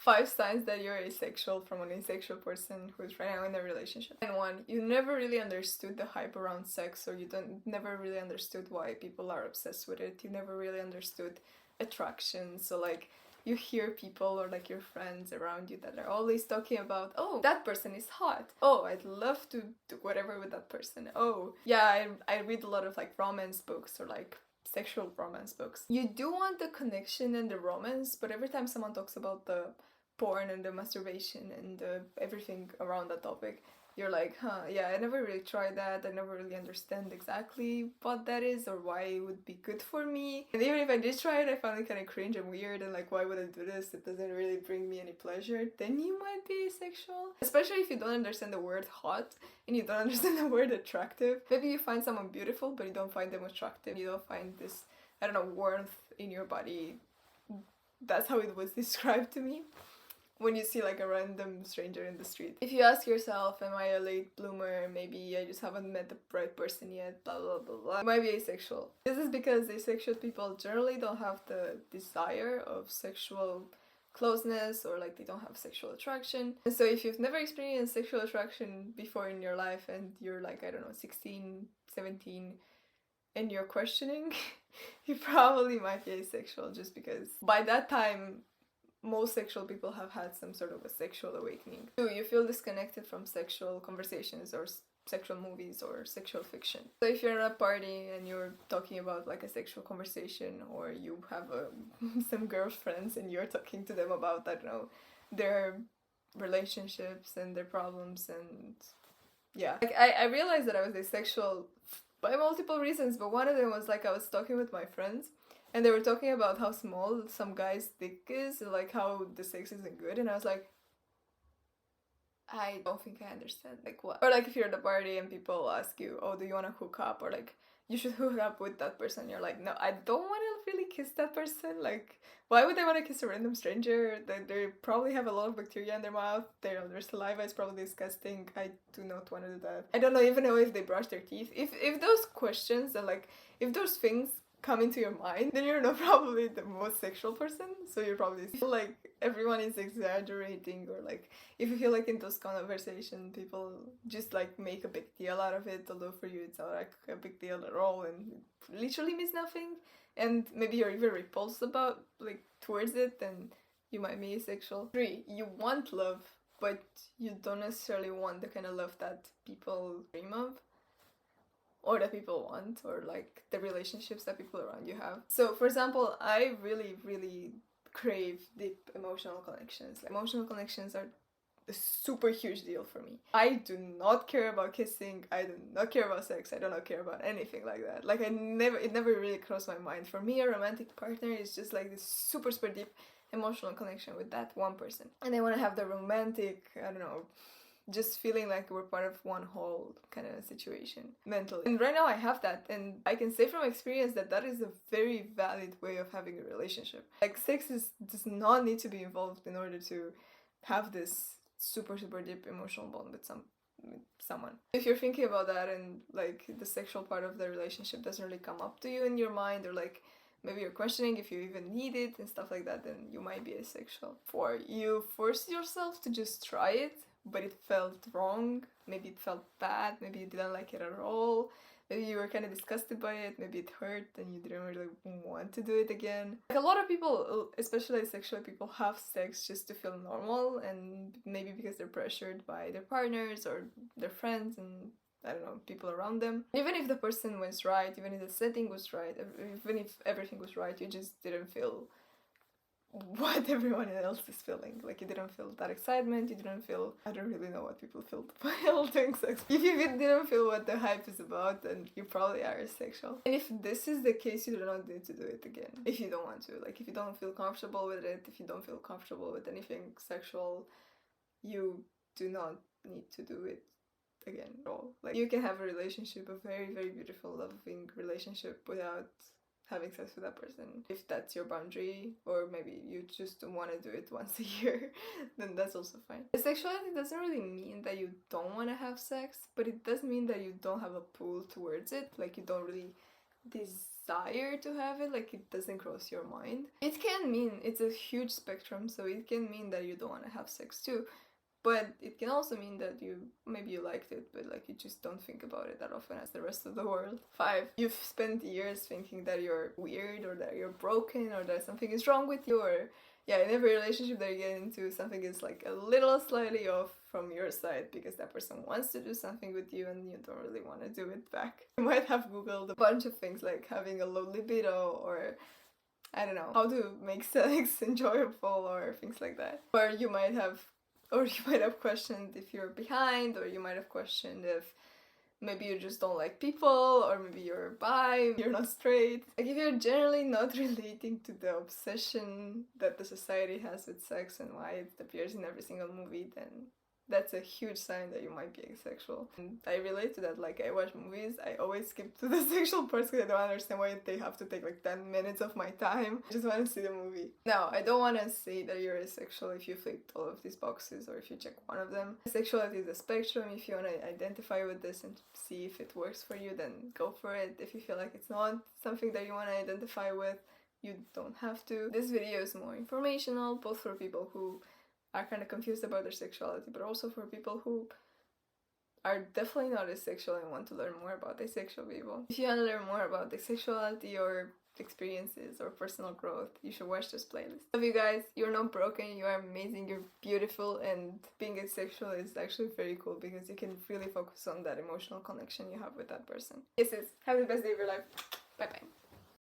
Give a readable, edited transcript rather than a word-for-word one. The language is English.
5 signs that you're asexual from an asexual person who's right now in a relationship. And 1, you never really understood the hype around sex, or you never really understood why people are obsessed with it. You never really understood attraction. So like, you hear people or like your friends around you that are always talking about, oh, that person is hot. Oh, I'd love to do whatever with that person. Oh, yeah, I read a lot of like romance books or like sexual romance books. You do want the connection and the romance, but every time someone talks about the porn and the masturbation and everything around that topic, you're like, huh, yeah, I never really tried that. I never really understand exactly what that is or why it would be good for me. And even if I did try it, I found it kind of cringe and weird and like, why would I do this? It doesn't really bring me any pleasure. Then you might be asexual. Especially if you don't understand the word hot and you don't understand the word attractive. Maybe you find someone beautiful, but you don't find them attractive. You don't find this, I don't know, warmth in your body. That's how it was described to me. When you see like a random stranger in the street. If you ask yourself, am I a late bloomer? Maybe I just haven't met the right person yet, blah blah blah blah. You might be asexual. This is because asexual people generally don't have the desire of sexual closeness, or like they don't have sexual attraction. And so if you've never experienced sexual attraction before in your life and you're like, I don't know, 16, 17, and you're questioning, you probably might be asexual, just because by that time most sexual people have had some sort of a sexual awakening. 2, you feel disconnected from sexual conversations or sexual movies or sexual fiction. So if you're at a party and you're talking about like a sexual conversation, or you have some girlfriends and you're talking to them about, I don't know, their relationships and their problems, and yeah. Like I realized that I was asexual by multiple reasons, but one of them was like I was talking with my friends and they were talking about how small some guy's dick is, and like how the sex isn't good, and I was like, I don't think I understand. Like what? Or like if you're at a party and people ask you, oh, do you want to hook up? Or like, you should hook up with that person. You're like, no, I don't want to really kiss that person. Like, why would I want to kiss a random stranger? They probably have a lot of bacteria in their mouth. Their saliva is probably disgusting. I do not want to do that. I don't even know if they brush their teeth. If those questions and like, if those things come into your mind, then you're not probably the most sexual person. So you're probably feel like everyone is exaggerating, or like if you feel like in those conversations people just like make a big deal out of it, although for you it's not like a big deal at all and it literally means nothing, and maybe you're even repulsed about like towards it, then you might be asexual. 3, you want love, but you don't necessarily want the kind of love that people dream of, or that people want, or like the relationships that people around you have. So for example, I really crave deep emotional connections. Like, emotional connections are a super huge deal for me. I do not care about kissing, I do not care about sex, I do not care about anything like that. Like it never really crossed my mind. For me, a romantic partner is just like this super deep emotional connection with that one person. And I want to have the romantic, I don't know, just feeling like we're part of one whole kind of situation mentally. And right now I have that, and I can say from experience that that is a very valid way of having a relationship. Like, sex does not need to be involved in order to have this super deep emotional bond with someone. If you're thinking about that and like the sexual part of the relationship doesn't really come up to you in your mind, or like maybe you're questioning if you even need it and stuff like that, then you might be asexual. 4, you force yourself to just try it, but it felt wrong. Maybe it felt bad, maybe you didn't like it at all, maybe you were kind of disgusted by it, maybe it hurt and you didn't really want to do it again. Like, a lot of people, especially asexual people, have sex just to feel normal, and maybe because they're pressured by their partners or their friends and I don't know, people around them. Even if the person was right, even if the setting was right, even if everything was right, you just didn't feel what everyone else is feeling. Like, you didn't feel that excitement, you didn't feel, I don't really know what people feel while doing sex. If you didn't feel what the hype is about, then you probably are asexual. And if this is the case, you do not need to do it again if you don't want to. Like, if you don't feel comfortable with it, if you don't feel comfortable with anything sexual, you do not need to do it again at all. Like, you can have a relationship, a very beautiful, loving relationship, without having sex with that person. If that's your boundary, or maybe you just want to do it once a year, then that's also fine. Sexuality doesn't really mean that you don't want to have sex, but it does mean that you don't have a pull towards it. Like, you don't really desire to have it, like it doesn't cross your mind. It can mean, it's a huge spectrum, so it can mean that you don't want to have sex too. But it can also mean that maybe you liked it, but like you just don't think about it that often as the rest of the world. 5. You've spent years thinking that you're weird or that you're broken or that something is wrong with you, or yeah, in every relationship that you get into, something is like a little slightly off from your side because that person wants to do something with you and you don't really want to do it back. You might have googled a bunch of things like having a low libido, or I don't know, how to make sex enjoyable or things like that. Or you might have questioned if you're behind, or you might have questioned if maybe you just don't like people, or maybe you're bi, you're not straight. Like if you're generally not relating to the obsession that the society has with sex and why it appears in every single movie, then that's a huge sign that you might be asexual. And I relate to that. Like, I watch movies, I always skip to the sexual parts because I don't understand why they have to take like 10 minutes of my time. I just want to see the movie. Now, I don't want to say that you're asexual if you ticked all of these boxes or if you check one of them. Sexuality is a spectrum. If you want to identify with this and see if it works for you, then go for it. If you feel like it's not something that you want to identify with, you don't have to. This video is more informational, both for people who are kind of confused about their sexuality, but also for people who are definitely not asexual and want to learn more about asexual people. If you want to learn more about sexuality or experiences or personal growth, you should watch this playlist. Love you guys. You're not broken, you are amazing, you're beautiful, and being asexual is actually very cool because you can really focus on that emotional connection you have with that person. Kisses. Have the best day of your life. Bye bye.